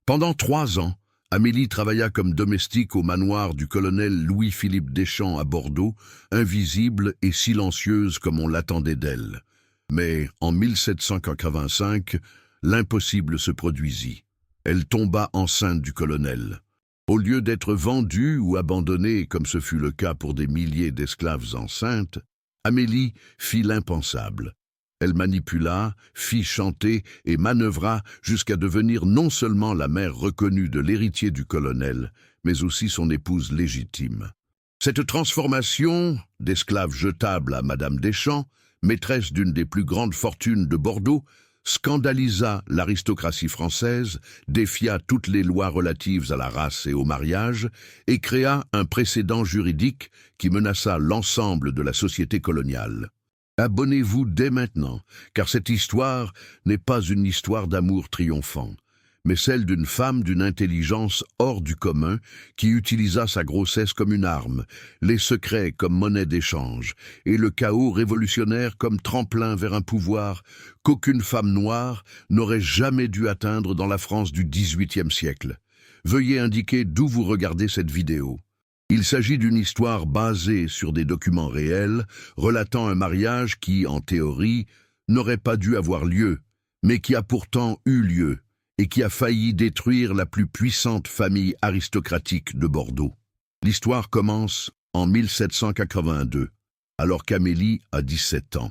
Pendant 3 ans, Amélie travailla comme domestique au manoir du colonel Louis-Philippe Deschamps à Bordeaux, invisible et silencieuse comme on l'attendait d'elle. Mais en 1785, l'impossible se produisit. Elle tomba enceinte du colonel. Au lieu d'être vendue ou abandonnée, comme ce fut le cas pour des milliers d'esclaves enceintes, Amélie fit l'impensable. Elle manipula, fit chanter et manœuvra jusqu'à devenir non seulement la mère reconnue de l'héritier du colonel, mais aussi son épouse légitime. Cette transformation, d'esclave jetable à Madame Deschamps, maîtresse d'une des plus grandes fortunes de Bordeaux, scandalisa l'aristocratie française, défia toutes les lois relatives à la race et au mariage, et créa un précédent juridique qui menaça l'ensemble de la société coloniale. Abonnez-vous dès maintenant, car cette histoire n'est pas une histoire d'amour triomphant, mais celle d'une femme d'une intelligence hors du commun qui utilisa sa grossesse comme une arme, les secrets comme monnaie d'échange, et le chaos révolutionnaire comme tremplin vers un pouvoir qu'aucune femme noire n'aurait jamais dû atteindre dans la France du XVIIIe siècle. Veuillez indiquer d'où vous regardez cette vidéo. Il s'agit d'une histoire basée sur des documents réels, relatant un mariage qui, en théorie, n'aurait pas dû avoir lieu, mais qui a pourtant eu lieu, et qui a failli détruire la plus puissante famille aristocratique de Bordeaux. L'histoire commence en 1782, alors qu'Amélie a 17 ans.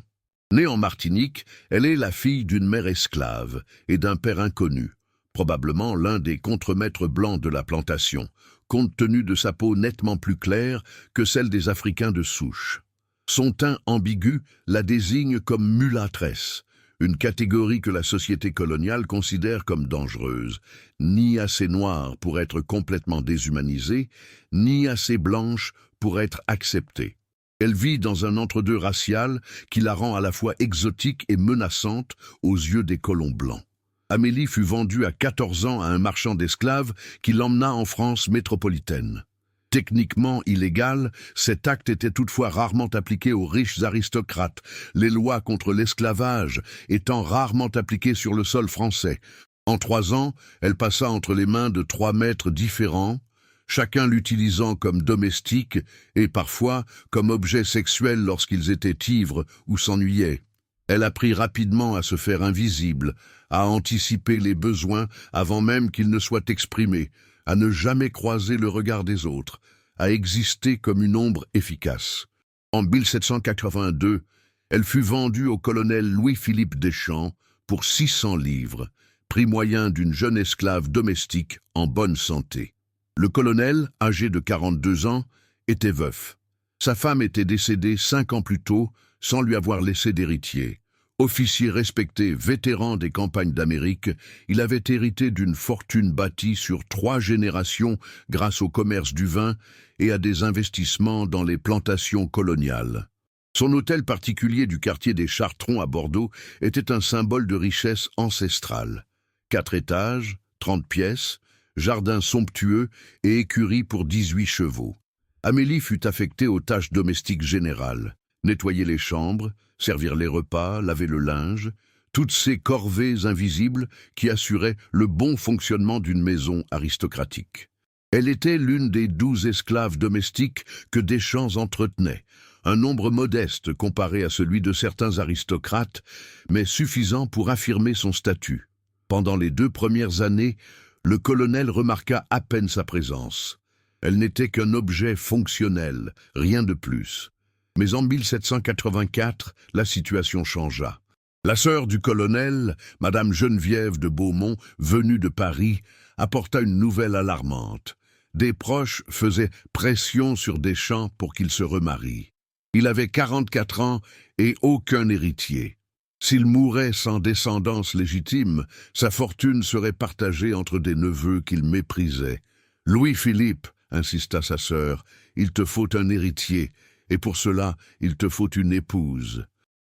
Née en Martinique, elle est la fille d'une mère esclave et d'un père inconnu, probablement l'un des contremaîtres blancs de la plantation, compte tenu de sa peau nettement plus claire que celle des Africains de souche. Son teint ambigu la désigne comme mulâtresse, une catégorie que la société coloniale considère comme dangereuse, ni assez noire pour être complètement déshumanisée, ni assez blanche pour être acceptée. Elle vit dans un entre-deux racial qui la rend à la fois exotique et menaçante aux yeux des colons blancs. Amélie fut vendue à 14 ans à un marchand d'esclaves qui l'emmena en France métropolitaine. Techniquement illégal, cet acte était toutefois rarement appliqué aux riches aristocrates, les lois contre l'esclavage étant rarement appliquées sur le sol français. En 3 ans, elle passa entre les mains de 3 maîtres différents, chacun l'utilisant comme domestique et parfois comme objet sexuel lorsqu'ils étaient ivres ou s'ennuyaient. Elle apprit rapidement à se faire invisible, à anticiper les besoins avant même qu'ils ne soient exprimés, à ne jamais croiser le regard des autres, à exister comme une ombre efficace. En 1782, elle fut vendue au colonel Louis-Philippe Deschamps pour 600 livres, prix moyen d'une jeune esclave domestique en bonne santé. Le colonel, âgé de 42 ans, était veuf. Sa femme était décédée 5 ans plus tôt, sans lui avoir laissé d'héritier. Officier respecté, vétéran des campagnes d'Amérique, il avait hérité d'une fortune bâtie sur 3 générations grâce au commerce du vin et à des investissements dans les plantations coloniales. Son hôtel particulier du quartier des Chartrons à Bordeaux était un symbole de richesse ancestrale. 4 étages, 30 pièces, jardin somptueux et écurie pour 18 chevaux. Amélie fut affectée aux tâches domestiques générales. Nettoyer les chambres, servir les repas, laver le linge, toutes ces corvées invisibles qui assuraient le bon fonctionnement d'une maison aristocratique. Elle était l'une des 12 esclaves domestiques que Deschamps entretenait, un nombre modeste comparé à celui de certains aristocrates, mais suffisant pour affirmer son statut. Pendant les 2 premières années, le colonel remarqua à peine sa présence. Elle n'était qu'un objet fonctionnel, rien de plus. Mais en 1784, la situation changea. La sœur du colonel, Madame Geneviève de Beaumont, venue de Paris, apporta une nouvelle alarmante. Des proches faisaient pression sur Deschamps pour qu'il se remarie. Il avait 44 ans et aucun héritier. S'il mourait sans descendance légitime, sa fortune serait partagée entre des neveux qu'il méprisait. « Louis-Philippe, insista sa sœur, il te faut un héritier. Et pour cela, il te faut une épouse. »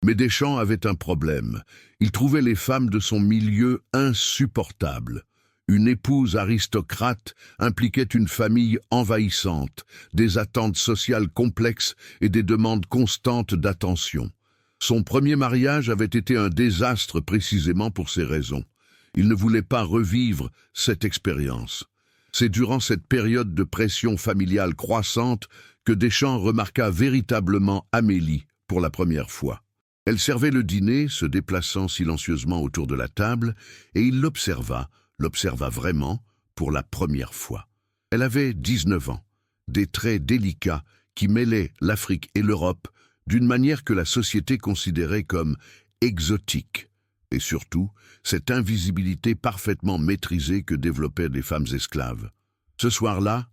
Mais Deschamps avait un problème. Il trouvait les femmes de son milieu insupportables. Une épouse aristocrate impliquait une famille envahissante, des attentes sociales complexes et des demandes constantes d'attention. Son premier mariage avait été un désastre précisément pour ces raisons. Il ne voulait pas revivre cette expérience. C'est durant cette période de pression familiale croissante que Deschamps remarqua véritablement Amélie pour la première fois. Elle servait le dîner, se déplaçant silencieusement autour de la table, et il l'observa vraiment pour la première fois. Elle avait 19 ans, des traits délicats qui mêlaient l'Afrique et l'Europe d'une manière que la société considérait comme exotique, et surtout cette invisibilité parfaitement maîtrisée que développaient les femmes esclaves. Ce soir-là,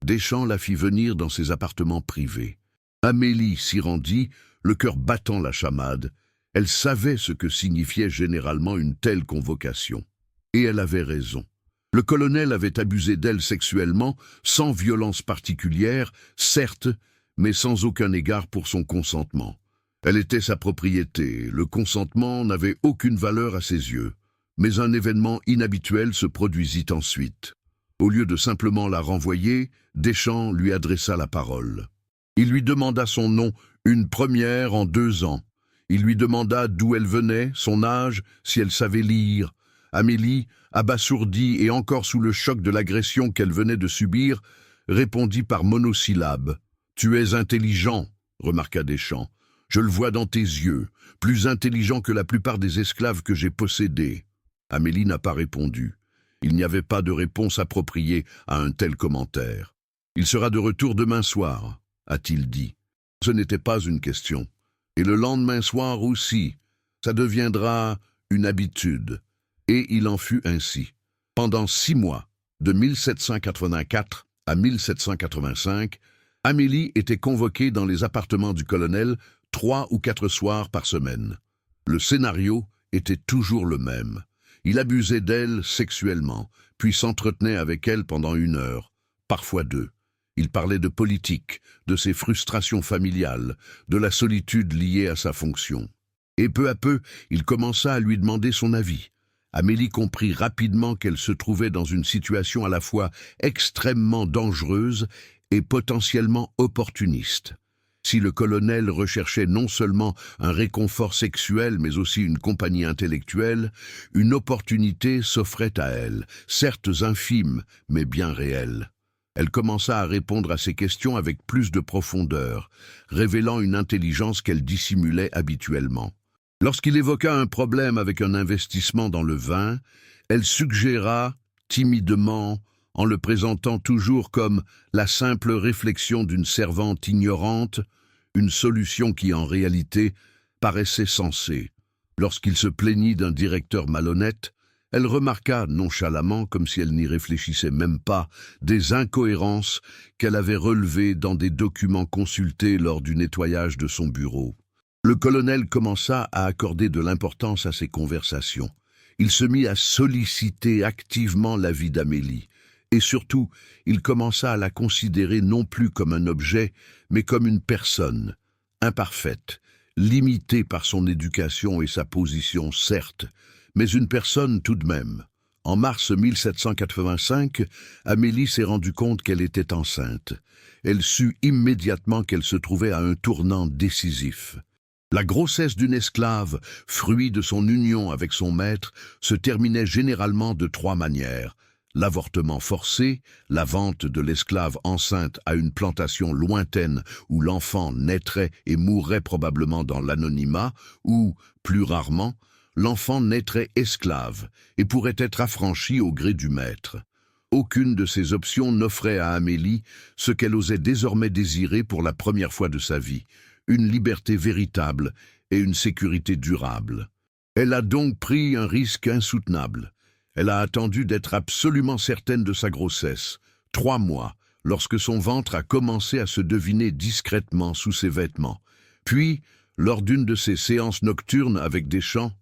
Deschamps la fit venir dans ses appartements privés. Amélie s'y rendit, le cœur battant la chamade. Elle savait ce que signifiait généralement une telle convocation. Et elle avait raison. Le colonel avait abusé d'elle sexuellement, sans violence particulière, certes, mais sans aucun égard pour son consentement. Elle était sa propriété, le consentement n'avait aucune valeur à ses yeux. Mais un événement inhabituel se produisit ensuite. Au lieu de simplement la renvoyer, Deschamps lui adressa la parole. Il lui demanda son nom, une première en 2 ans. Il lui demanda d'où elle venait, son âge, si elle savait lire. Amélie, abasourdie et encore sous le choc de l'agression qu'elle venait de subir, répondit par monosyllabes. « Tu es intelligent », remarqua Deschamps. « Je le vois dans tes yeux, plus intelligent que la plupart des esclaves que j'ai possédés. » Amélie n'a pas répondu. Il n'y avait pas de réponse appropriée à un tel commentaire. « Il sera de retour demain soir », a-t-il dit. Ce n'était pas une question. Et le lendemain soir aussi, ça deviendra une habitude. Et il en fut ainsi. Pendant 6 mois, de 1784 à 1785, Amélie était convoquée dans les appartements du colonel 3 ou 4 soirs par semaine. Le scénario était toujours le même. Il abusait d'elle sexuellement, puis s'entretenait avec elle pendant 1 heure, parfois 2. Il parlait de politique, de ses frustrations familiales, de la solitude liée à sa fonction. Et peu à peu, il commença à lui demander son avis. Amélie comprit rapidement qu'elle se trouvait dans une situation à la fois extrêmement dangereuse et potentiellement opportuniste. Si le colonel recherchait non seulement un réconfort sexuel mais aussi une compagnie intellectuelle, une opportunité s'offrait à elle, certes infime mais bien réelle. Elle commença à répondre à ces questions avec plus de profondeur, révélant une intelligence qu'elle dissimulait habituellement. Lorsqu'il évoqua un problème avec un investissement dans le vin, elle suggéra, timidement, en le présentant toujours comme la simple réflexion d'une servante ignorante, une solution qui en réalité paraissait sensée. Lorsqu'il se plaignit d'un directeur malhonnête, elle remarqua nonchalamment, comme si elle n'y réfléchissait même pas, des incohérences qu'elle avait relevées dans des documents consultés lors du nettoyage de son bureau. Le colonel commença à accorder de l'importance à ces conversations. Il se mit à solliciter activement l'avis d'Amélie. Et surtout, il commença à la considérer non plus comme un objet, mais comme une personne, imparfaite, limitée par son éducation et sa position, certes, mais une personne tout de même. En mars 1785, Amélie s'est rendue compte qu'elle était enceinte. Elle sut immédiatement qu'elle se trouvait à un tournant décisif. La grossesse d'une esclave, fruit de son union avec son maître, se terminait généralement de 3 manières. L'avortement forcé, la vente de l'esclave enceinte à une plantation lointaine où l'enfant naîtrait et mourrait probablement dans l'anonymat, ou, plus rarement, l'enfant naîtrait esclave et pourrait être affranchi au gré du maître. Aucune de ces options n'offrait à Amélie ce qu'elle osait désormais désirer pour la première fois de sa vie, une liberté véritable et une sécurité durable. Elle a donc pris un risque insoutenable. Elle a attendu d'être absolument certaine de sa grossesse, 3 mois, lorsque son ventre a commencé à se deviner discrètement sous ses vêtements. Puis, lors d'une de ses séances nocturnes avec Deschamps,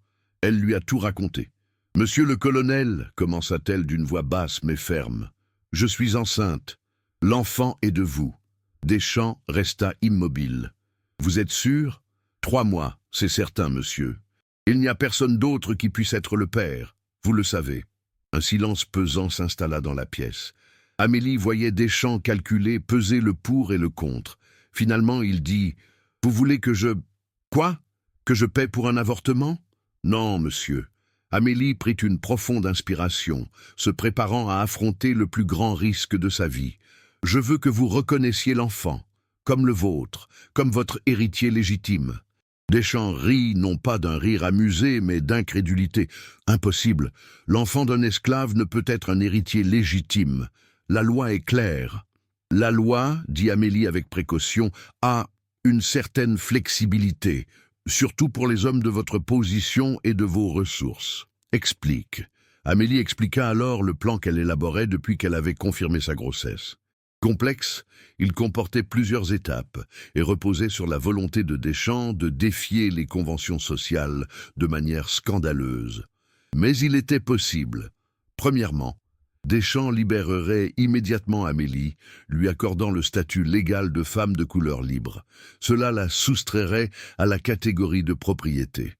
elle lui a tout raconté. « Monsieur le colonel, commença-t-elle d'une voix basse mais ferme, je suis enceinte. L'enfant est de vous. » Deschamps resta immobile. « Vous êtes sûr ? 3 mois, c'est certain, monsieur. Il n'y a personne d'autre qui puisse être le père. Vous le savez. » Un silence pesant s'installa dans la pièce. Amélie voyait Deschamps calculer, peser le pour et le contre. Finalement, il dit « Vous voulez que je... Quoi ? Que je paie pour un avortement ? Non, monsieur. Amélie prit une profonde inspiration, se préparant à affronter le plus grand risque de sa vie. « Je veux que vous reconnaissiez l'enfant, comme le vôtre, comme votre héritier légitime. » Deschamps rit non pas d'un rire amusé, mais d'incrédulité. Impossible. L'enfant d'un esclave ne peut être un héritier légitime. La loi est claire. La loi, dit Amélie avec précaution, a une certaine flexibilité, surtout pour les hommes de votre position et de vos ressources. Explique. Amélie expliqua alors le plan qu'elle élaborait depuis qu'elle avait confirmé sa grossesse. Complexe, il comportait plusieurs étapes et reposait sur la volonté de Deschamps de défier les conventions sociales de manière scandaleuse. Mais il était possible. Premièrement, Deschamps libérerait immédiatement Amélie, lui accordant le statut légal de femme de couleur libre. Cela la soustrairait à la catégorie de propriété.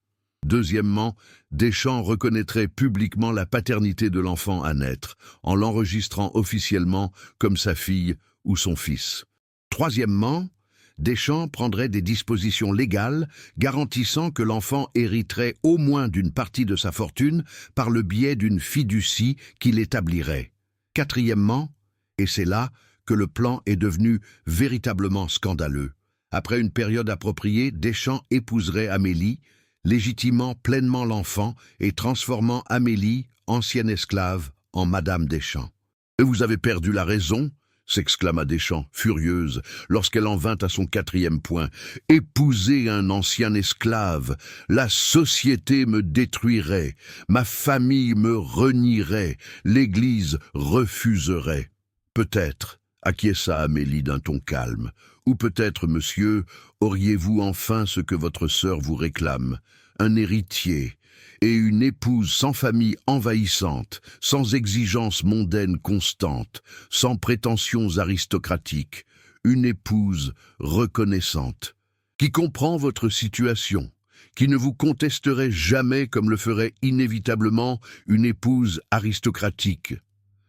Deuxièmement, Deschamps reconnaîtrait publiquement la paternité de l'enfant à naître, en l'enregistrant officiellement comme sa fille ou son fils. Troisièmement, Deschamps prendrait des dispositions légales garantissant que l'enfant hériterait au moins d'une partie de sa fortune par le biais d'une fiducie qu'il établirait. Quatrièmement, et c'est là que le plan est devenu véritablement scandaleux, après une période appropriée, Deschamps épouserait Amélie, légitimant pleinement l'enfant et transformant Amélie, ancienne esclave, en Madame Deschamps. « Et vous avez perdu la raison ?» s'exclama Deschamps, furieuse, lorsqu'elle en vint à son quatrième point. « Épouser un ancien esclave, la société me détruirait, ma famille me renierait, l'Église refuserait. » Peut-être, acquiesça Amélie d'un ton calme, ou peut-être, monsieur, auriez-vous enfin ce que votre sœur vous réclame, un héritier et une épouse sans famille envahissante, sans exigences mondaines constantes, sans prétentions aristocratiques, une épouse reconnaissante, qui comprend votre situation, qui ne vous contesterait jamais comme le ferait inévitablement une épouse aristocratique.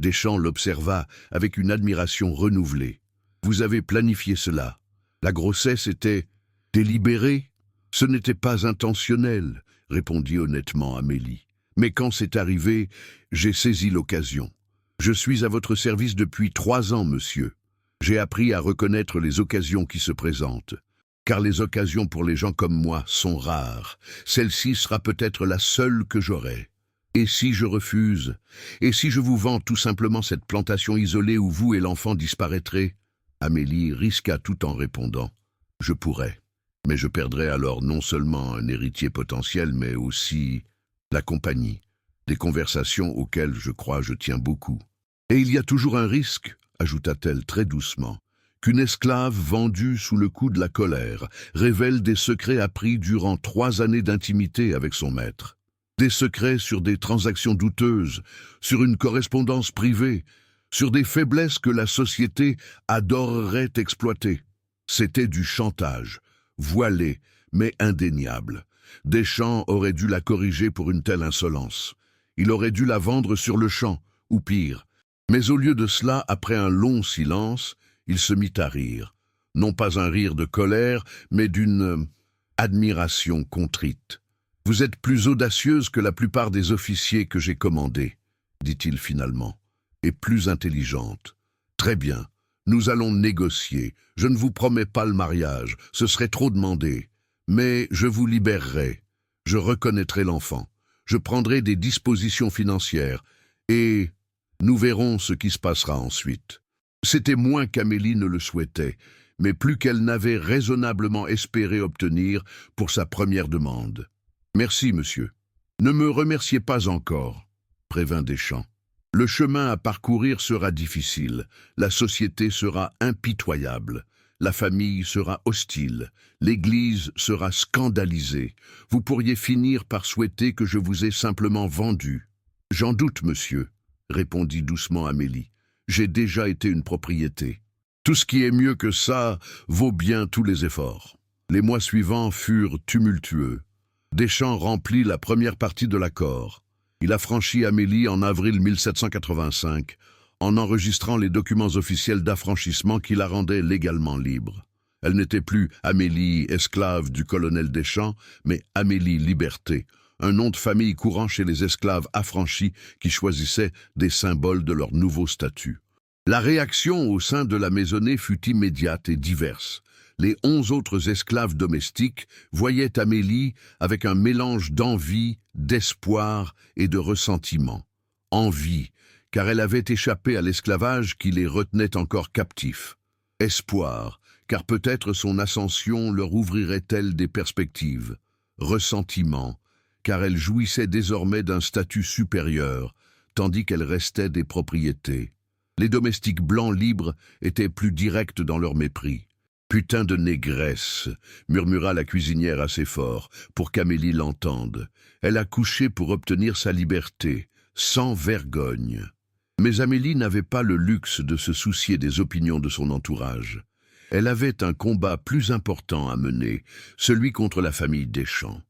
Deschamps l'observa avec une admiration renouvelée. « Vous avez planifié cela. La grossesse était délibérée. Ce n'était pas intentionnel, » répondit honnêtement Amélie. « Mais quand c'est arrivé, j'ai saisi l'occasion. Je suis à votre service depuis 3 ans, monsieur. J'ai appris à reconnaître les occasions qui se présentent. Car les occasions pour les gens comme moi sont rares. Celle-ci sera peut-être la seule que j'aurai. Et si je refuse? Et si je vous vends tout simplement cette plantation isolée où vous et l'enfant disparaîtrez ?» Amélie risqua tout en répondant. « Je pourrais. Mais je perdrais alors non seulement un héritier potentiel, mais aussi la compagnie, des conversations auxquelles je crois je tiens beaucoup. Et il y a toujours un risque, ajouta-t-elle très doucement, qu'une esclave vendue sous le coup de la colère révèle des secrets appris durant 3 années d'intimité avec son maître. Des secrets sur des transactions douteuses, sur une correspondance privée, sur des faiblesses que la société adorerait exploiter. C'était du chantage, voilé, mais indéniable. Deschamps aurait dû la corriger pour une telle insolence. Il aurait dû la vendre sur le champ, ou pire. Mais au lieu de cela, après un long silence, il se mit à rire. Non pas un rire de colère, mais d'une admiration contrite. « Vous êtes plus audacieuse que la plupart des officiers que j'ai commandés, » dit-il finalement, « et plus intelligente. Très bien, nous allons négocier. Je ne vous promets pas le mariage, ce serait trop demandé. Mais je vous libérerai. Je reconnaîtrai l'enfant. Je prendrai des dispositions financières. Et nous verrons ce qui se passera ensuite. » C'était moins qu'Amélie ne le souhaitait, mais plus qu'elle n'avait raisonnablement espéré obtenir pour sa première demande. « Merci, monsieur. Ne me remerciez pas encore, » prévint Deschamps. « Le chemin à parcourir sera difficile, la société sera impitoyable, la famille sera hostile, l'Église sera scandalisée. Vous pourriez finir par souhaiter que je vous ai simplement vendu. »« J'en doute, monsieur, » répondit doucement Amélie. « J'ai déjà été une propriété. Tout ce qui est mieux que ça vaut bien tous les efforts. » Les mois suivants furent tumultueux. Deschamps remplit la première partie de l'accord. Il affranchit Amélie en avril 1785, en enregistrant les documents officiels d'affranchissement qui la rendaient légalement libre. Elle n'était plus Amélie, esclave du colonel Deschamps, mais Amélie Liberté, un nom de famille courant chez les esclaves affranchis qui choisissaient des symboles de leur nouveau statut. La réaction au sein de la maisonnée fut immédiate et diverse. Les 11 autres esclaves domestiques voyaient Amélie avec un mélange d'envie, d'espoir et de ressentiment. Envie, car elle avait échappé à l'esclavage qui les retenait encore captifs. Espoir, car peut-être son ascension leur ouvrirait-elle des perspectives. Ressentiment, car elle jouissait désormais d'un statut supérieur, tandis qu'elle restait des propriétés. Les domestiques blancs libres étaient plus directs dans leur mépris. « Putain de négresse !» murmura la cuisinière assez fort, pour qu'Amélie l'entende. Elle a couché pour obtenir sa liberté, sans vergogne. Mais Amélie n'avait pas le luxe de se soucier des opinions de son entourage. Elle avait un combat plus important à mener, celui contre la famille Deschamps.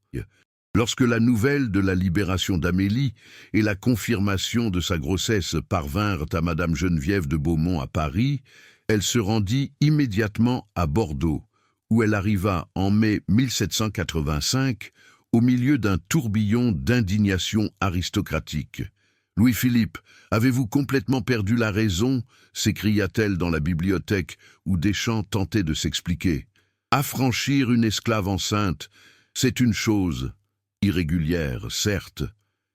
Lorsque la nouvelle de la libération d'Amélie et la confirmation de sa grossesse parvinrent à Madame Geneviève de Beaumont à Paris, elle se rendit immédiatement à Bordeaux, où elle arriva en mai 1785 au milieu d'un tourbillon d'indignation aristocratique. « Louis-Philippe, avez-vous complètement perdu la raison ?» s'écria-t-elle dans la bibliothèque où Deschamps tentait de s'expliquer. « Affranchir une esclave enceinte, c'est une chose, irrégulière, certes,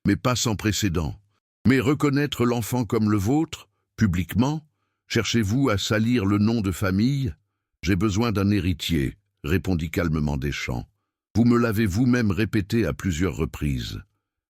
mais pas sans précédent. Mais reconnaître l'enfant comme le vôtre, publiquement, cherchez-vous à salir le nom de famille? J'ai besoin d'un héritier, répondit calmement Deschamps. Vous me l'avez vous-même répété à plusieurs reprises.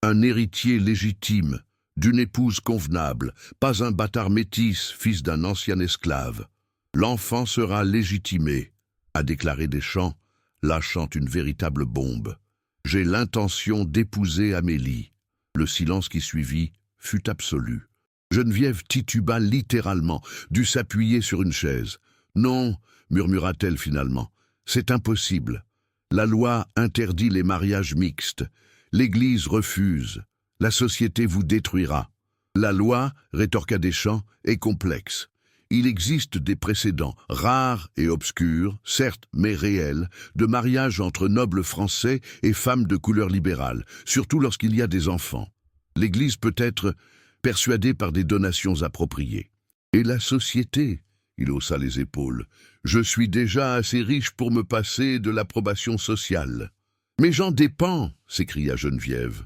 Un héritier légitime, d'une épouse convenable, pas un bâtard métis, fils d'un ancien esclave. L'enfant sera légitimé, a déclaré Deschamps, lâchant une véritable bombe. J'ai l'intention d'épouser Amélie. Le silence qui suivit fut absolu. Geneviève tituba littéralement, dut s'appuyer sur une chaise. « Non, murmura-t-elle finalement, c'est impossible. La loi interdit les mariages mixtes. L'Église refuse. La société vous détruira. La loi, rétorqua Deschamps, est complexe. Il existe des précédents, rares et obscurs, certes, mais réels, de mariages entre nobles français et femmes de couleur libérale, surtout lorsqu'il y a des enfants. L'Église peut être persuadée par des donations appropriées. Et la société, il haussa les épaules, je suis déjà assez riche pour me passer de l'approbation sociale. Mais j'en dépends, s'écria Geneviève.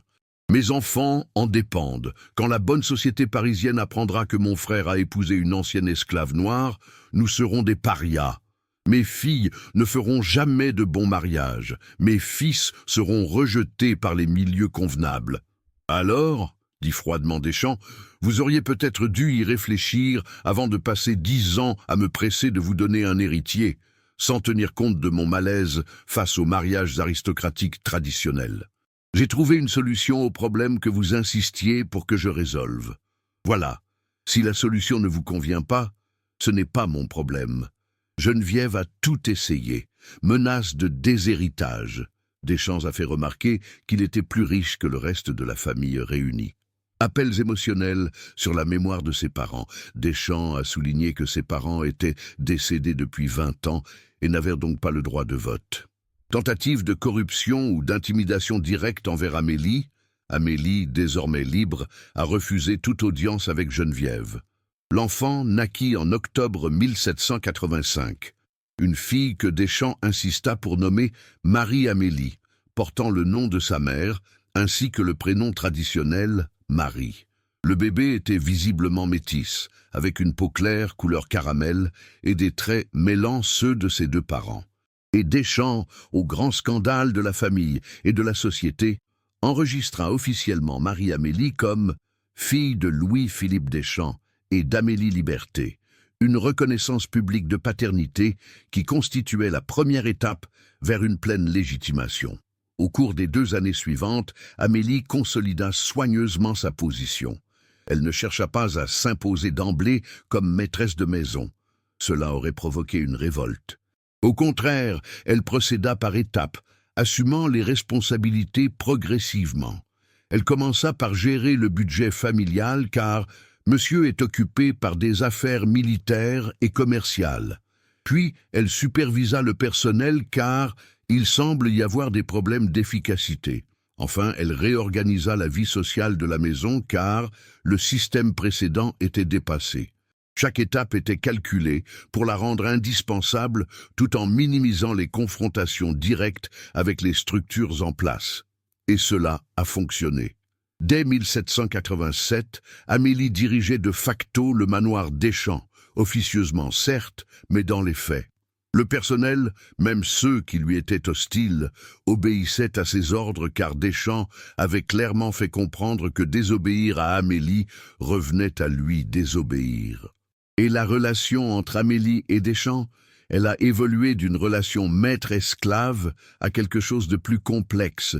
Mes enfants en dépendent. Quand la bonne société parisienne apprendra que mon frère a épousé une ancienne esclave noire, nous serons des parias. Mes filles ne feront jamais de bons mariages. Mes fils seront rejetés par les milieux convenables. Alors, dit froidement Deschamps, vous auriez peut-être dû y réfléchir avant de passer 10 ans à me presser de vous donner un héritier, sans tenir compte de mon malaise face aux mariages aristocratiques traditionnels. J'ai trouvé une solution au problème que vous insistiez pour que je résolve. Voilà, si la solution ne vous convient pas, ce n'est pas mon problème. Geneviève a tout essayé, menace de déshéritage. Deschamps a fait remarquer qu'il était plus riche que le reste de la famille réunie. Appels émotionnels sur la mémoire de ses parents. Deschamps a souligné que ses parents étaient décédés depuis 20 ans et n'avaient donc pas le droit de vote. Tentative de corruption ou d'intimidation directe envers Amélie. Amélie, désormais libre, a refusé toute audience avec Geneviève. L'enfant naquit en octobre 1785. Une fille que Deschamps insista pour nommer Marie-Amélie, portant le nom de sa mère, ainsi que le prénom traditionnel Marie. Le bébé était visiblement métis, avec une peau claire couleur caramel et des traits mêlant ceux de ses deux parents. Et Deschamps, au grand scandale de la famille et de la société, enregistra officiellement Marie-Amélie comme fille de Louis-Philippe Deschamps et d'Amélie Liberté, une reconnaissance publique de paternité qui constituait la première étape vers une pleine légitimation. Au cours des 2 années suivantes, Amélie consolida soigneusement sa position. Elle ne chercha pas à s'imposer d'emblée comme maîtresse de maison. Cela aurait provoqué une révolte. Au contraire, elle procéda par étapes, assumant les responsabilités progressivement. Elle commença par gérer le budget familial car monsieur est occupé par des affaires militaires et commerciales. Puis, elle supervisa le personnel car il semble y avoir des problèmes d'efficacité. Enfin, elle réorganisa la vie sociale de la maison car le système précédent était dépassé. Chaque étape était calculée pour la rendre indispensable tout en minimisant les confrontations directes avec les structures en place. Et cela a fonctionné. Dès 1787, Amélie dirigeait de facto le manoir Deschamps, officieusement certes, mais dans les faits. Le personnel, même ceux qui lui étaient hostiles, obéissaient à ses ordres car Deschamps avait clairement fait comprendre que désobéir à Amélie revenait à lui désobéir. Et la relation entre Amélie et Deschamps, elle a évolué d'une relation maître-esclave à quelque chose de plus complexe.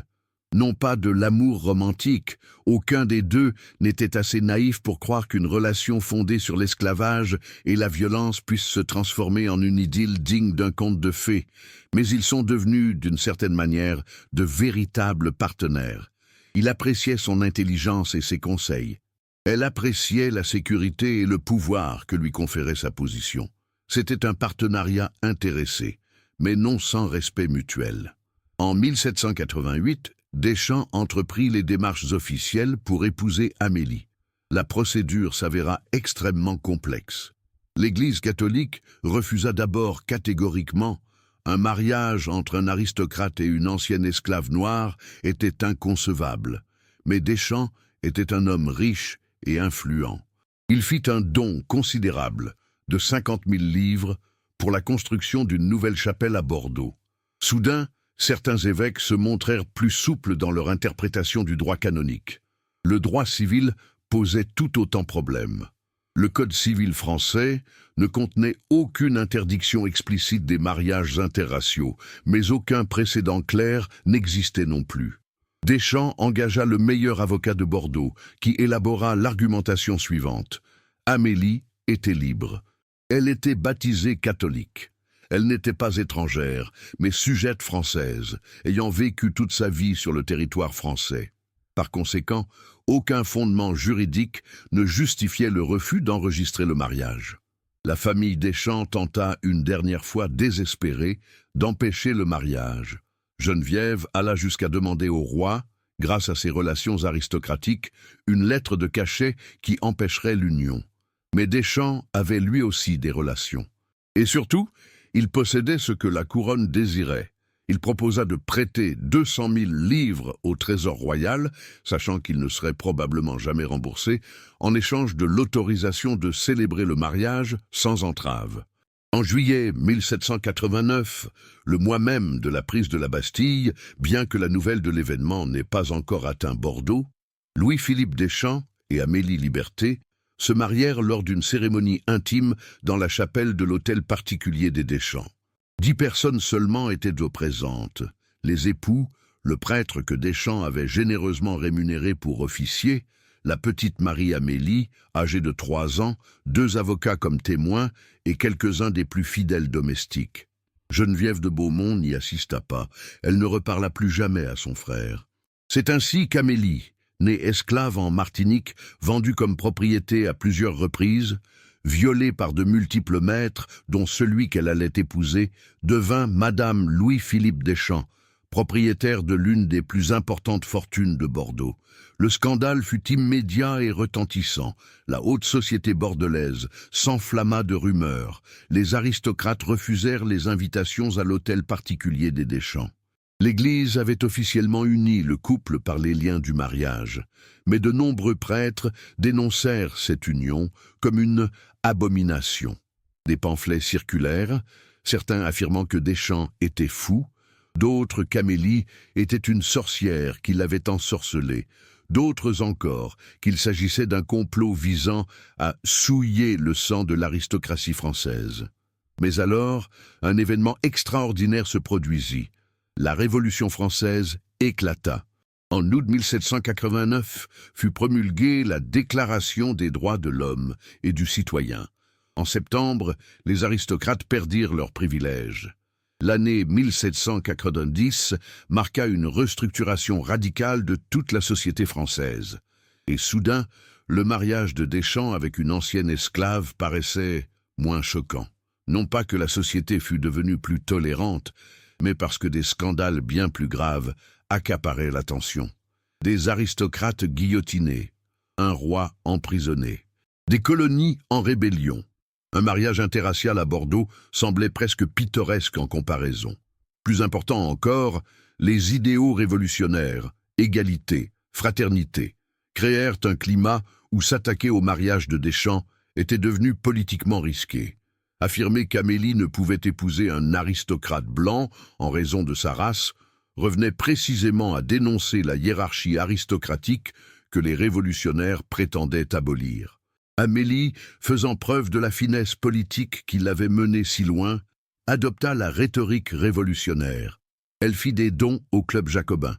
Non pas de l'amour romantique, aucun des deux n'était assez naïf pour croire qu'une relation fondée sur l'esclavage et la violence puisse se transformer en une idylle digne d'un conte de fées, mais ils sont devenus, d'une certaine manière, de véritables partenaires. Il appréciait son intelligence et ses conseils. Elle appréciait la sécurité et le pouvoir que lui conférait sa position. C'était un partenariat intéressé, mais non sans respect mutuel. En 1788, Deschamps entreprit les démarches officielles pour épouser Amélie. La procédure s'avéra extrêmement complexe. L'Église catholique refusa d'abord catégoriquement. Un mariage entre un aristocrate et une ancienne esclave noire était inconcevable. Mais Deschamps était un homme riche et influent. Il fit un don considérable de 50 000 livres pour la construction d'une nouvelle chapelle à Bordeaux. Soudain, certains évêques se montrèrent plus souples dans leur interprétation du droit canonique. Le droit civil posait tout autant problème. Le Code civil français ne contenait aucune interdiction explicite des mariages interraciaux, mais aucun précédent clair n'existait non plus. Deschamps engagea le meilleur avocat de Bordeaux, qui élabora l'argumentation suivante. Amélie était libre. Elle était baptisée catholique. Elle n'était pas étrangère, mais sujette française, ayant vécu toute sa vie sur le territoire français. Par conséquent, aucun fondement juridique ne justifiait le refus d'enregistrer le mariage. La famille Deschamps tenta une dernière fois désespérée d'empêcher le mariage. Geneviève alla jusqu'à demander au roi, grâce à ses relations aristocratiques, une lettre de cachet qui empêcherait l'union. Mais Deschamps avait lui aussi des relations. Et surtout, il possédait ce que la couronne désirait. Il proposa de prêter 200 000 livres au Trésor royal, sachant qu'il ne serait probablement jamais remboursé, en échange de l'autorisation de célébrer le mariage sans entrave. En juillet 1789, le mois même de la prise de la Bastille, bien que la nouvelle de l'événement n'ait pas encore atteint Bordeaux, Louis-Philippe Deschamps et Amélie Liberté se marièrent lors d'une cérémonie intime dans la chapelle de l'hôtel particulier des Deschamps. 10 personnes seulement étaient présentes. Les époux, le prêtre que Deschamps avait généreusement rémunéré pour officier, la petite Marie-Amélie, âgée de 3 ans, 2 avocats comme témoins et quelques-uns des plus fidèles domestiques. Geneviève de Beaumont n'y assista pas. Elle ne reparla plus jamais à son frère. C'est ainsi qu'Amélie, née esclave en Martinique, vendue comme propriété à plusieurs reprises, violée par de multiples maîtres, dont celui qu'elle allait épouser, devint Madame Louis-Philippe Deschamps, propriétaire de l'une des plus importantes fortunes de Bordeaux. Le scandale fut immédiat et retentissant. La haute société bordelaise s'enflamma de rumeurs. Les aristocrates refusèrent les invitations à l'hôtel particulier des Deschamps. L'Église avait officiellement uni le couple par les liens du mariage, mais de nombreux prêtres dénoncèrent cette union comme une abomination. Des pamphlets circulèrent, certains affirmant que Deschamps était fou, d'autres qu'Amélie était une sorcière qui l'avait ensorcelé, d'autres encore qu'il s'agissait d'un complot visant à souiller le sang de l'aristocratie française. Mais alors, un événement extraordinaire se produisit. La Révolution française éclata. En août 1789 fut promulguée la Déclaration des droits de l'homme et du citoyen. En septembre, les aristocrates perdirent leurs privilèges. L'année 1790 marqua une restructuration radicale de toute la société française. Et soudain, le mariage de Deschamps avec une ancienne esclave paraissait moins choquant. Non pas que la société fût devenue plus tolérante, mais parce que des scandales bien plus graves accaparaient l'attention. Des aristocrates guillotinés, un roi emprisonné, des colonies en rébellion. Un mariage interracial à Bordeaux semblait presque pittoresque en comparaison. Plus important encore, les idéaux révolutionnaires, égalité, fraternité, créèrent un climat où s'attaquer au mariage de Deschamps était devenu politiquement risqué. Affirmer qu'Amélie ne pouvait épouser un aristocrate blanc en raison de sa race revenait précisément à dénoncer la hiérarchie aristocratique que les révolutionnaires prétendaient abolir. Amélie, faisant preuve de la finesse politique qui l'avait menée si loin, adopta la rhétorique révolutionnaire. Elle fit des dons au club jacobin.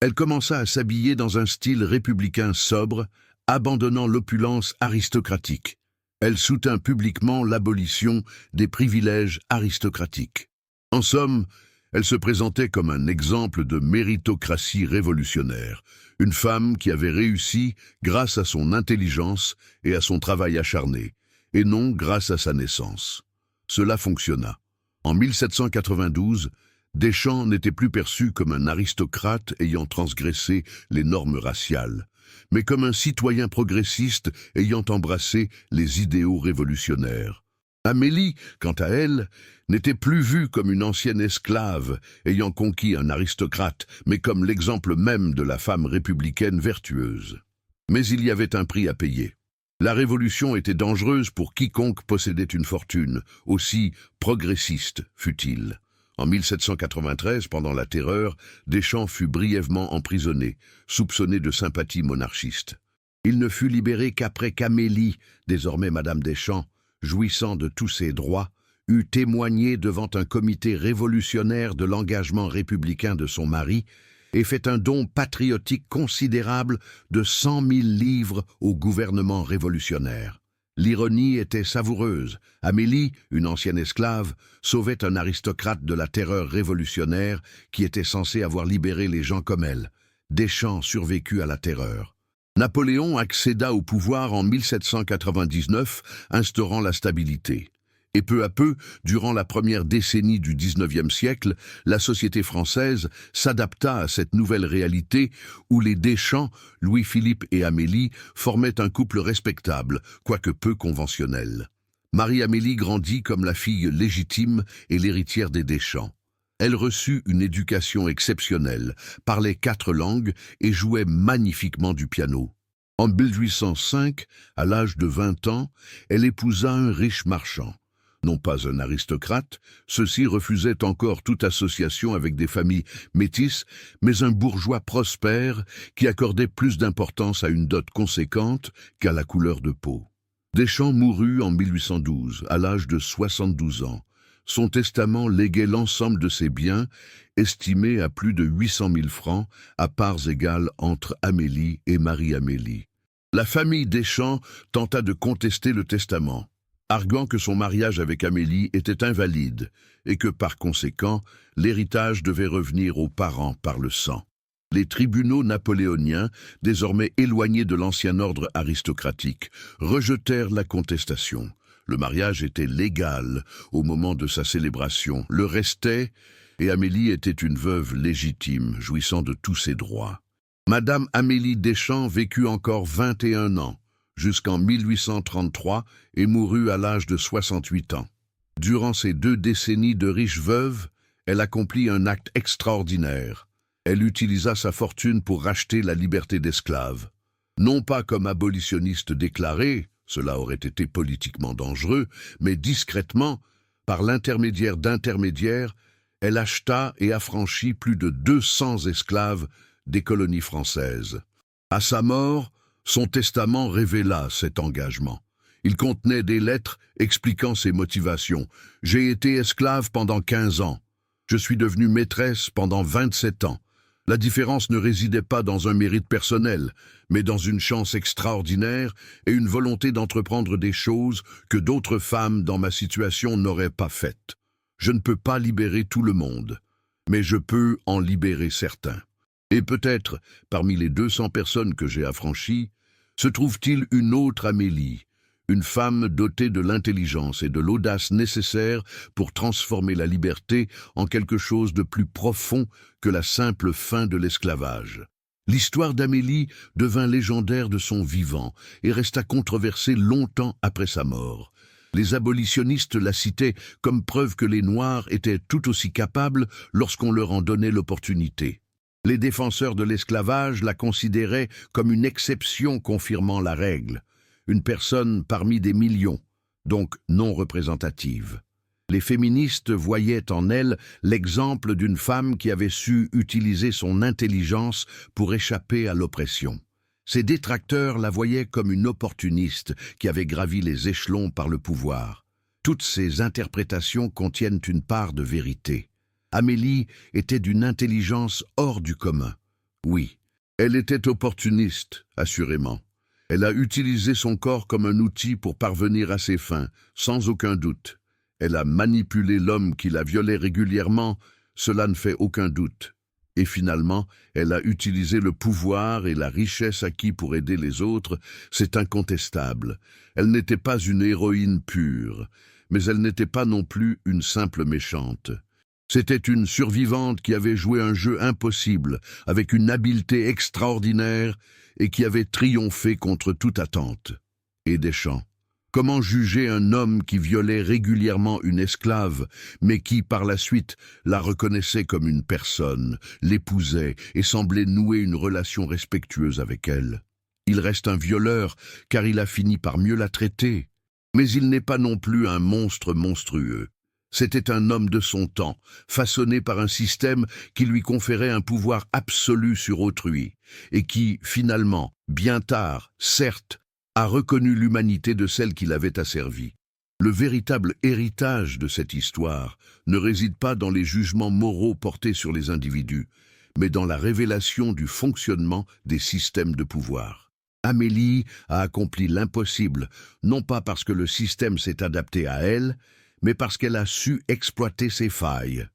Elle commença à s'habiller dans un style républicain sobre, abandonnant l'opulence aristocratique. Elle soutint publiquement l'abolition des privilèges aristocratiques. En somme, elle se présentait comme un exemple de méritocratie révolutionnaire, une femme qui avait réussi grâce à son intelligence et à son travail acharné, et non grâce à sa naissance. Cela fonctionna. En 1792, Deschamps n'était plus perçu comme un aristocrate ayant transgressé les normes raciales, mais comme un citoyen progressiste ayant embrassé les idéaux révolutionnaires. Amélie, quant à elle, n'était plus vue comme une ancienne esclave ayant conquis un aristocrate, mais comme l'exemple même de la femme républicaine vertueuse. Mais il y avait un prix à payer. La Révolution était dangereuse pour quiconque possédait une fortune, aussi progressiste fût-il. En 1793, pendant la Terreur, Deschamps fut brièvement emprisonné, soupçonné de sympathie monarchiste. Il ne fut libéré qu'après qu'Amélie, désormais Madame Deschamps, jouissant de tous ses droits, eut témoigné devant un comité révolutionnaire de l'engagement républicain de son mari et fait un don patriotique considérable de 100 000 livres au gouvernement révolutionnaire. L'ironie était savoureuse. Amélie, une ancienne esclave, sauvait un aristocrate de la terreur révolutionnaire qui était censé avoir libéré les gens comme elle. Deschamps survécut à la terreur. Napoléon accéda au pouvoir en 1799, instaurant la stabilité. Et peu à peu, durant la première décennie du XIXe siècle, la société française s'adapta à cette nouvelle réalité où les Deschamps, Louis-Philippe et Amélie, formaient un couple respectable, quoique peu conventionnel. Marie-Amélie grandit comme la fille légitime et l'héritière des Deschamps. Elle reçut une éducation exceptionnelle, parlait 4 langues et jouait magnifiquement du piano. En 1805, à l'âge de 20 ans, elle épousa un riche marchand. Non pas un aristocrate, ceux-ci refusaient encore toute association avec des familles métisses, mais un bourgeois prospère qui accordait plus d'importance à une dot conséquente qu'à la couleur de peau. Deschamps mourut en 1812, à l'âge de 72 ans. Son testament léguait l'ensemble de ses biens, estimés à plus de 800 000 francs, à parts égales entre Amélie et Marie-Amélie. La famille Deschamps tenta de contester le testament, arguant que son mariage avec Amélie était invalide et que, par conséquent, l'héritage devait revenir aux parents par le sang. Les tribunaux napoléoniens, désormais éloignés de l'ancien ordre aristocratique, rejetèrent la contestation. Le mariage était légal au moment de sa célébration, le restait, et Amélie était une veuve légitime, jouissant de tous ses droits. Madame Amélie Deschamps vécut encore 21 ans, jusqu'en 1833 et mourut à l'âge de 68 ans. Durant ces 2 décennies de riche veuve, elle accomplit un acte extraordinaire. Elle utilisa sa fortune pour racheter la liberté d'esclaves. Non pas comme abolitionniste déclarée, cela aurait été politiquement dangereux, mais discrètement, par l'intermédiaire d'intermédiaires, elle acheta et affranchit plus de 200 esclaves des colonies françaises. À sa mort, son testament révéla cet engagement. Il contenait des lettres expliquant ses motivations. « J'ai été esclave pendant 15 ans. Je suis devenue maîtresse pendant 27 ans. La différence ne résidait pas dans un mérite personnel, mais dans une chance extraordinaire et une volonté d'entreprendre des choses que d'autres femmes dans ma situation n'auraient pas faites. Je ne peux pas libérer tout le monde, mais je peux en libérer certains. Et peut-être, parmi les 200 personnes que j'ai affranchies, se trouve-t-il une autre Amélie, une femme dotée de l'intelligence et de l'audace nécessaires pour transformer la liberté en quelque chose de plus profond que la simple fin de l'esclavage. L'histoire d'Amélie devint légendaire de son vivant et resta controversée longtemps après sa mort. Les abolitionnistes la citaient comme preuve que les Noirs étaient tout aussi capables lorsqu'on leur en donnait l'opportunité. Les défenseurs de l'esclavage la considéraient comme une exception confirmant la règle, une personne parmi des millions, donc non représentative. Les féministes voyaient en elle l'exemple d'une femme qui avait su utiliser son intelligence pour échapper à l'oppression. Ses détracteurs la voyaient comme une opportuniste qui avait gravi les échelons par le pouvoir. Toutes ces interprétations contiennent une part de vérité. Amélie était d'une intelligence hors du commun. Oui, elle était opportuniste, assurément. Elle a utilisé son corps comme un outil pour parvenir à ses fins, sans aucun doute. Elle a manipulé l'homme qui la violait régulièrement, cela ne fait aucun doute. Et finalement, elle a utilisé le pouvoir et la richesse acquis pour aider les autres, c'est incontestable. Elle n'était pas une héroïne pure, mais elle n'était pas non plus une simple méchante. C'était une survivante qui avait joué un jeu impossible, avec une habileté extraordinaire, et qui avait triomphé contre toute attente. Et Deschamps. Comment juger un homme qui violait régulièrement une esclave, mais qui, par la suite, la reconnaissait comme une personne, l'épousait et semblait nouer une relation respectueuse avec elle? Il reste un violeur, car il a fini par mieux la traiter. Mais il n'est pas non plus un monstre monstrueux. C'était un homme de son temps, façonné par un système qui lui conférait un pouvoir absolu sur autrui, et qui, finalement, bien tard, certes, a reconnu l'humanité de celle qui l'avait asservi. Le véritable héritage de cette histoire ne réside pas dans les jugements moraux portés sur les individus, mais dans la révélation du fonctionnement des systèmes de pouvoir. Amélie a accompli l'impossible, non pas parce que le système s'est adapté à elle, mais parce qu'elle a su exploiter ses failles.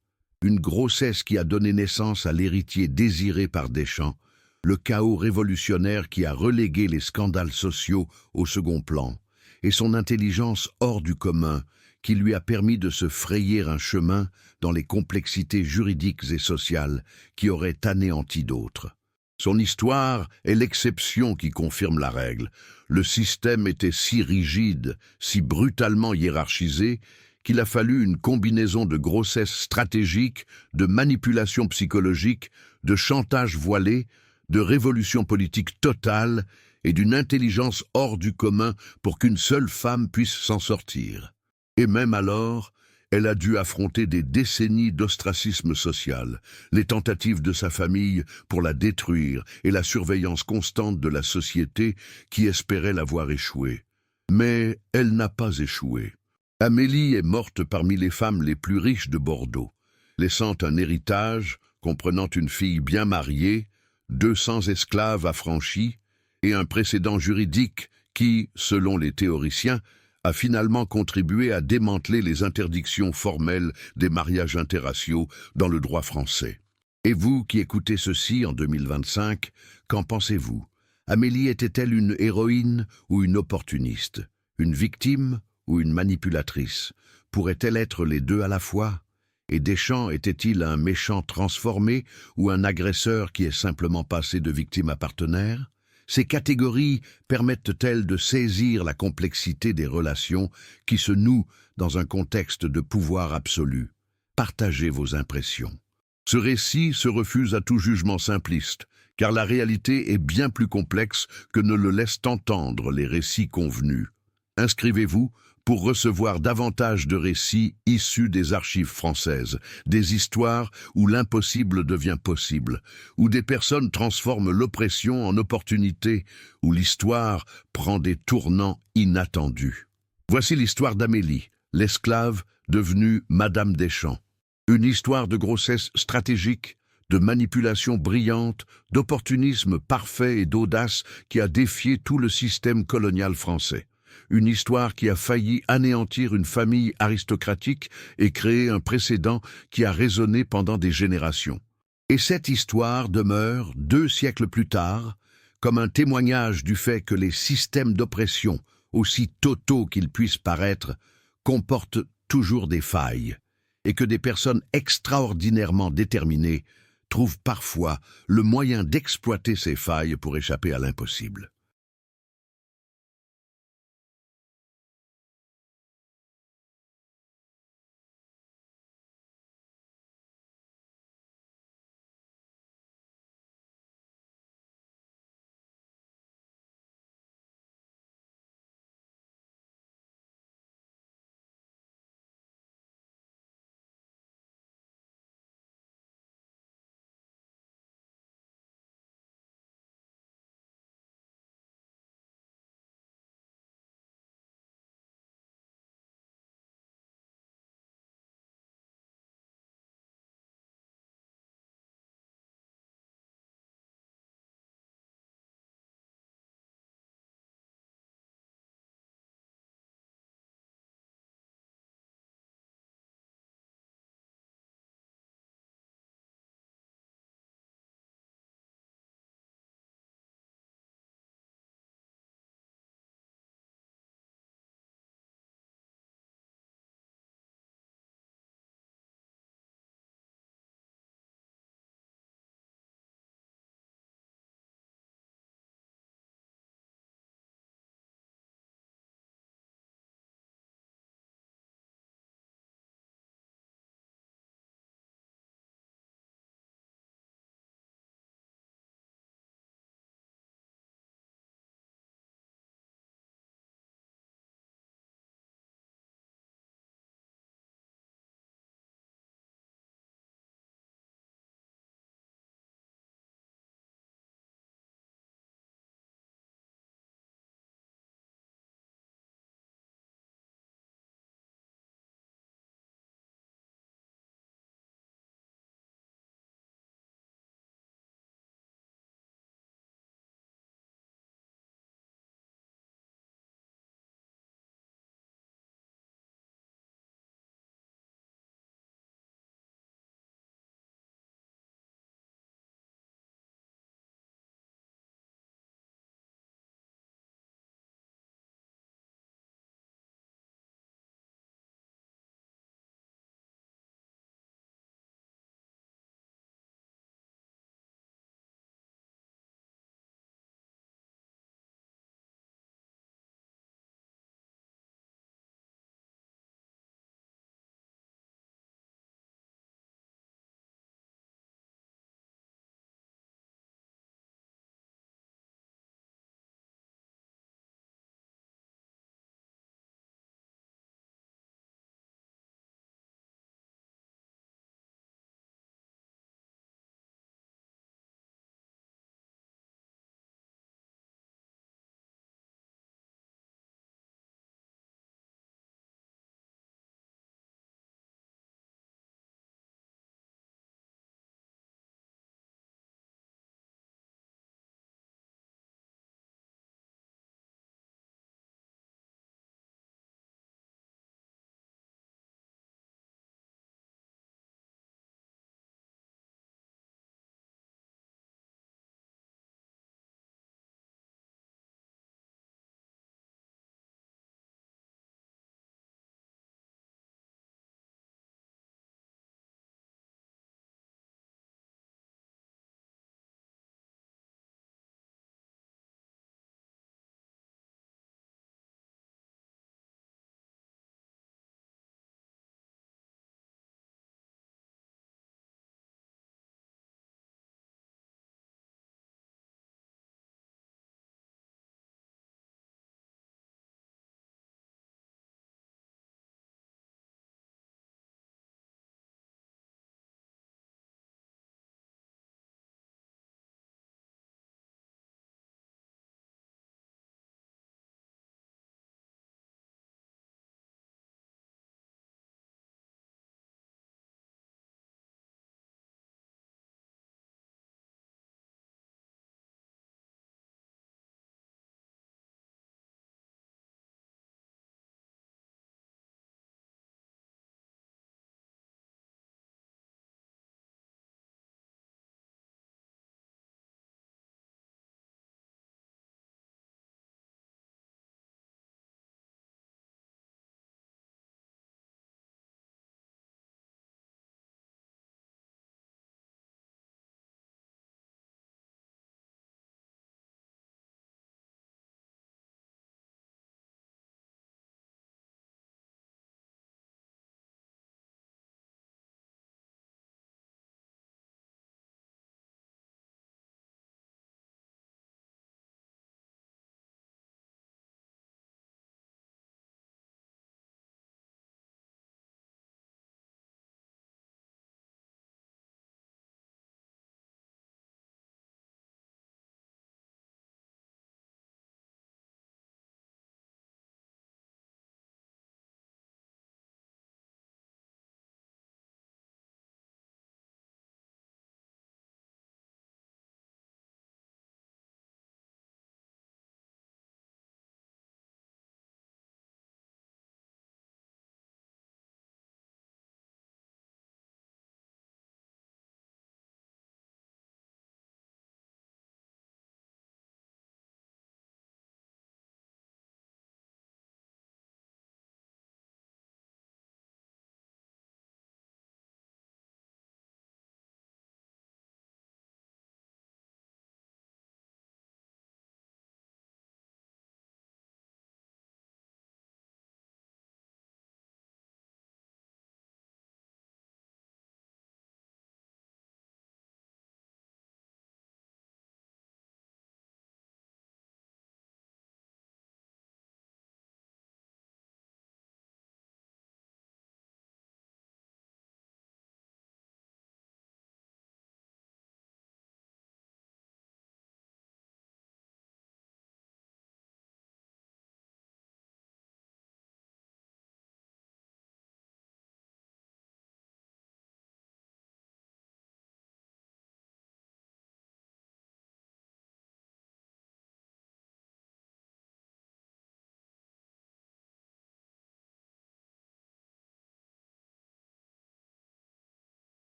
Une grossesse qui a donné naissance à l'héritier désiré par Deschamps, le chaos révolutionnaire qui a relégué les scandales sociaux au second plan, et son intelligence hors du commun qui lui a permis de se frayer un chemin dans les complexités juridiques et sociales qui auraient anéanti d'autres. Son histoire est l'exception qui confirme la règle. Le système était si rigide, si brutalement hiérarchisé, qu'il a fallu une combinaison de grossesse stratégique, de manipulation psychologique, de chantage voilé, de révolution politique totale et d'une intelligence hors du commun pour qu'une seule femme puisse s'en sortir. Et même alors, elle a dû affronter des décennies d'ostracisme social, les tentatives de sa famille pour la détruire et la surveillance constante de la société qui espérait la voir échouer. Mais elle n'a pas échoué. Amélie est morte parmi les femmes les plus riches de Bordeaux, laissant un héritage comprenant une fille bien mariée, 200 esclaves affranchis et un précédent juridique qui, selon les théoriciens, a finalement contribué à démanteler les interdictions formelles des mariages interraciaux dans le droit français. Et vous qui écoutez ceci en 2025, qu'en pensez-vous? Amélie était-elle une héroïne ou une opportuniste? Une victime ou une manipulatrice? Pourrait-elle être les deux à la fois? Et Deschamps était-il un méchant transformé ou un agresseur qui est simplement passé de victime à partenaire? Ces catégories permettent-elles de saisir la complexité des relations qui se nouent dans un contexte de pouvoir absolu? Partagez vos impressions. Ce récit se refuse à tout jugement simpliste, car la réalité est bien plus complexe que ne le laissent entendre les récits convenus. Inscrivez-vous pour recevoir davantage de récits issus des archives françaises, des histoires où l'impossible devient possible, où des personnes transforment l'oppression en opportunité, où l'histoire prend des tournants inattendus. Voici l'histoire d'Amélie, l'esclave devenue Madame Deschamps. Une histoire de grossesse stratégique, de manipulation brillante, d'opportunisme parfait et d'audace qui a défié tout le système colonial français. Une histoire qui a failli anéantir une famille aristocratique et créer un précédent qui a résonné pendant des générations. Et cette histoire demeure, 2 siècles plus tard, comme un témoignage du fait que les systèmes d'oppression, aussi totaux qu'ils puissent paraître, comportent toujours des failles, et que des personnes extraordinairement déterminées trouvent parfois le moyen d'exploiter ces failles pour échapper à l'impossible.